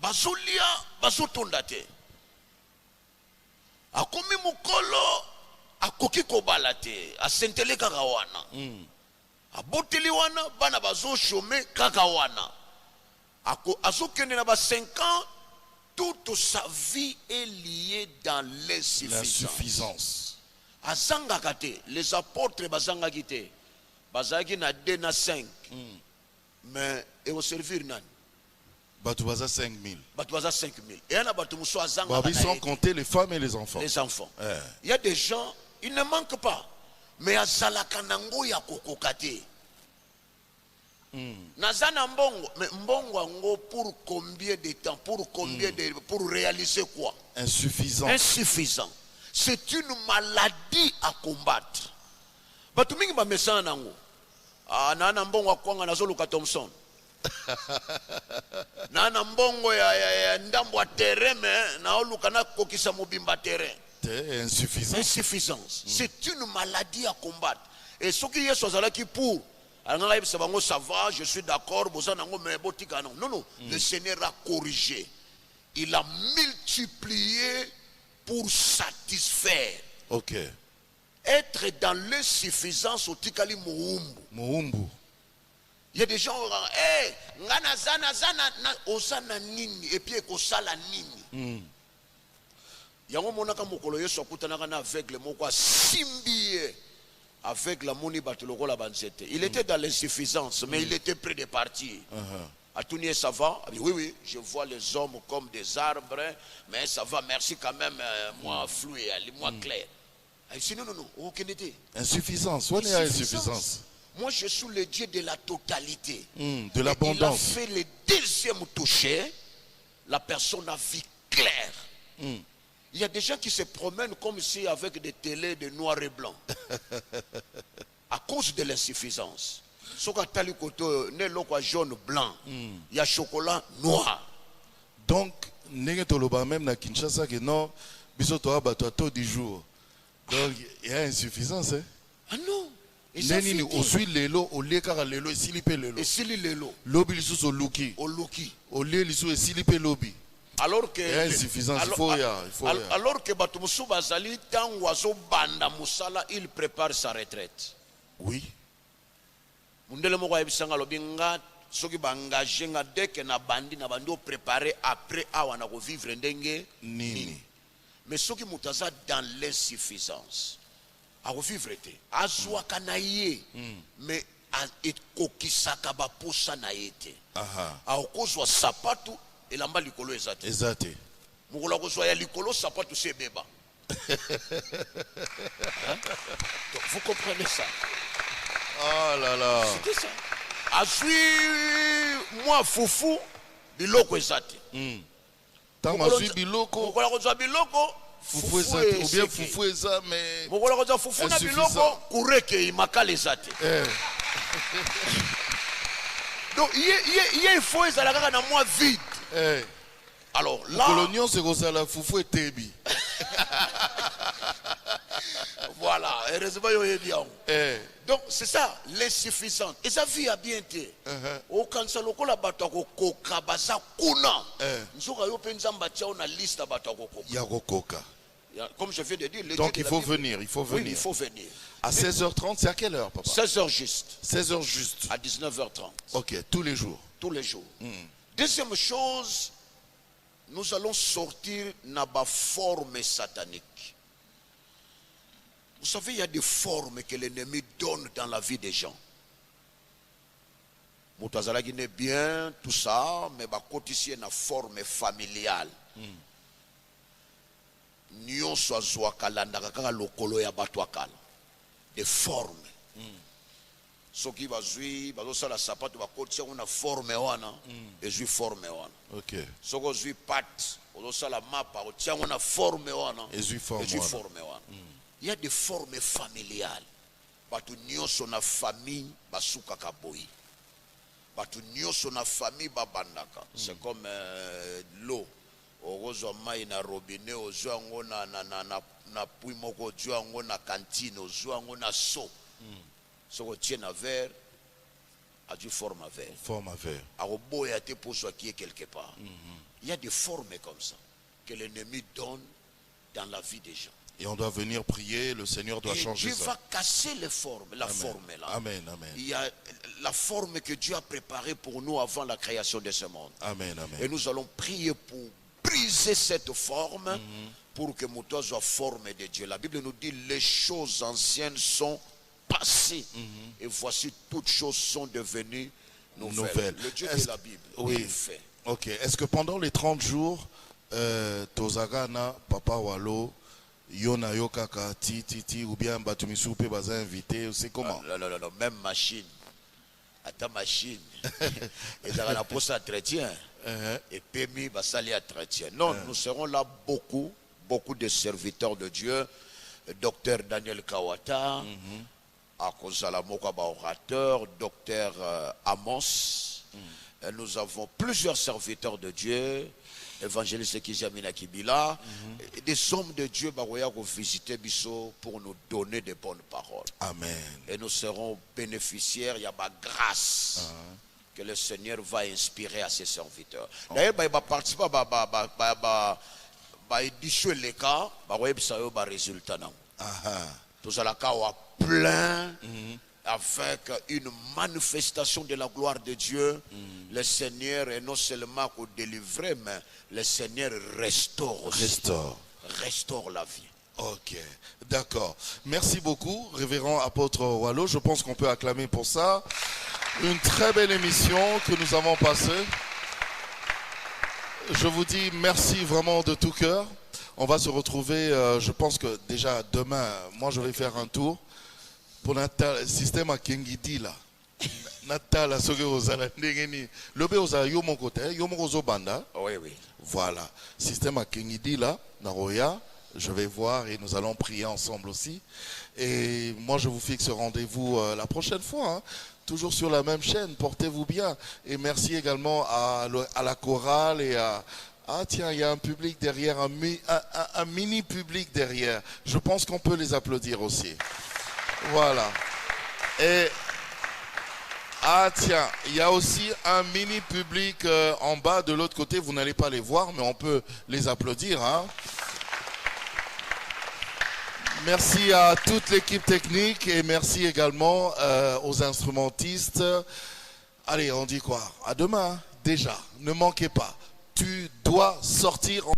Bazolia bazotonda te. Akomi mukolo akoki kobala te. Asentele kaka wana. Aboteli wana bana bazo chômer kaka wana. Azokende na ba 5 ans, toute sa vie est liée dans l'insuffisance. Azanga te, les apôtres bazanga kite. Bazaki na 2 na 5. Mais et au servir nan. Bato baza 5000. Bato baza 5000. Et on a bato muso azanga. Ils sont comptés les femmes et les enfants. Les enfants. Il y a des gens, ils ne manquent pas. Mais azalaka nango ya kokokate. Nazana mbongo, mais mbongo ango pour combien de temps, pour réaliser quoi? Insuffisant. Insuffisant. C'est une maladie à combattre. Batu mingi ba mesana nango. Nana mbongo akwanga nazoluka Thompson. Nana mbongo ya ndambo a terrain mais na oluka na kokisa mobimba terrain. Insuffisance. Insuffisance. C'est une maladie à combattre. Et ce qui est soit qui pour ça va, je suis d'accord, non, non, le Seigneur a corrigé. Il a multiplié pour satisfaire. Ok. Être dans l'insuffisance au Tikali Moumbu. Il y a des gens, ngana zana osana nini et puis ekosala nini. Yango monaka mokolo yeso akutanaka na aveugle moko simbié avec la moni batuloko la bansete. Il était dans l'insuffisance mais il était près de partir. Atounier ça va? Oui, je vois les hommes comme des arbres mais ça va, merci quand même, moi flou et moi clair. Il dit non, aucun été. Insuffisance, on est à insuffisance. Moi je suis le Dieu de la totalité. De l'abondance. Il a fait le deuxième toucher, la personne a vu clair. Il y a des gens qui se promènent comme si avec des télés de noir et blanc. À cause de l'insuffisance. Soka tali koto ne lokwa jaune blanc. Il y a chocolat noir. Donc, n'est-ce pas même na Kinshasa que non, bisoto abato du jour. Donc, il y a insuffisance. Ah non. Neni osui lelo oleka lelo esilipe lelo. Esili lelo. Lobi lisusu oluki. Oluki. Olie lisusu esilipe lobi. Alors que alors que Batumusu Bazali Tangwazo Banda Musala, il prépare sa retraite. Oui. Mundele moko yebisanga lobinga soki bangage nga deke na bandi préparer après awana ko vivre ndenge nini. Mais soki mutaza dans l'insuffisance. A vivre te. Azwa kanaye. Mais ekokisaka ba posa na yete. A okozwa sapatu elamba likolo ezate. Ezate. Mukola kozwa ya likolo sapatu se beba. Vous comprenez ça? Oh là là. C'était ça. Azui moi foufou biloko ezate. Tant azui biloko. Mukola kozwa biloko foufou ezate ou bien foufou ezate mais mukola kozwa foufou na biloko kureke imakale ezate. Donc il faut ezalaka na moi vide. Alors là l'oignon c'est comme ça la foufou et tebi. Voilà, heureusement il bien. Donc c'est ça l'insuffisance. Et ça vit à bien été. Au kansa lokola bato ko koka baza kuna. Nzoka yo penza mbatia na liste bato ko koka. Ya koka. Comme je viens de dire, donc il faut venir, Oui, il faut venir. À 16h30, c'est à quelle heure, papa? 16h juste. 16h juste. À 19h30. Ok, tous les jours. Tous les jours. Deuxième chose, nous allons sortir dans la forme satanique. Vous savez, il y a des formes que l'ennemi donne dans la vie des gens. Moutazalaki n'est bien, tout ça, mais côté ici, une forme familiale. Nyon soit kalanda lokolo ya batwakala. Des formes. Ce qui va jouer, la sapate va côté une forme wana, et jouer forme wana. Ok. Ce qui jouer patte, la map, tient une forme wana, Et jouer forme wana. Il y a des formes familiales. Batu nyonso na famille basuka kaboyi. Batu nyonso na famille babandaka. C'est comme l'eau. Ozwa mai na robinet, ozwa ngo na pui moko, ozwa ngo na cantine, ozwa ngo na seau. Ce qu'on tient à verre, a du forme à verre. Forme à verre. A oboya te pour soi qui est quelque part. Il y a des formes comme ça que l'ennemi donne dans la vie des gens. Et on doit venir prier, le Seigneur doit changer Dieu ça. va casser les formes, la Amen. forme là. Amen, amen. Il y a la forme que Dieu a préparée pour nous avant la création de ce monde. Amen, amen. Et nous allons prier pour briser cette forme pour que nous soyons forme de Dieu. La Bible nous dit les choses anciennes sont passées et voici toutes choses sont devenues nouvelles. Le Dieu de la Bible, il fait. Ok. Est-ce que pendant les 30 jours, Tozagana, Papa Walo, Yona Yokaka, Titi, ou bien Batumisupe, Baza invité, c'est comment? Non, même machine. À ta machine. Et dans la poste entretien. Et Pémi va salir entretien. Non, nous serons là beaucoup de serviteurs de Dieu. Docteur Daniel Kawata, Akozalamoka orateur, docteur Amos. Et nous avons plusieurs serviteurs de Dieu. Évangéliste Kizamina Kibila, des hommes de Dieu vont visiter Bisso pour nous donner de bonnes paroles. Amen. Et nous serons bénéficiaires, il y a ma grâce que le Seigneur va inspirer à ses serviteurs. D'ailleurs, il va participer à l'édition les cas, il va résultat. Tout ça, plein. Avec une manifestation de la gloire de Dieu, le Seigneur est non seulement délivré, mais le Seigneur restaure aussi. Restaure la vie. Ok, d'accord. Merci beaucoup, révérend apôtre Wallo. Je pense qu'on peut acclamer pour ça. Une très belle émission que nous avons passée. Je vous dis merci vraiment de tout cœur. On va se retrouver, je pense que déjà demain, moi je vais faire un tour. Pour le système à Kengidi là, Natala soge ozala ndengeni, lobe oza yo mon côté, yo mon ozo banda. Oui. Voilà, système à Kengidi là, Naroya, je vais voir et nous allons prier ensemble aussi. Et moi je vous fixe rendez-vous la prochaine fois, hein, toujours sur la même chaîne. Portez-vous bien et merci également à la chorale et à tiens, il y a un public derrière, un mini public derrière. Je pense qu'on peut les applaudir aussi. Voilà. Et tiens, il y a aussi un mini public en bas de l'autre côté. Vous n'allez pas les voir, mais on peut les applaudir. Hein. Merci à toute l'équipe technique et merci également aux instrumentistes. Allez, on dit quoi? À demain, déjà. Ne manquez pas. Tu dois sortir en...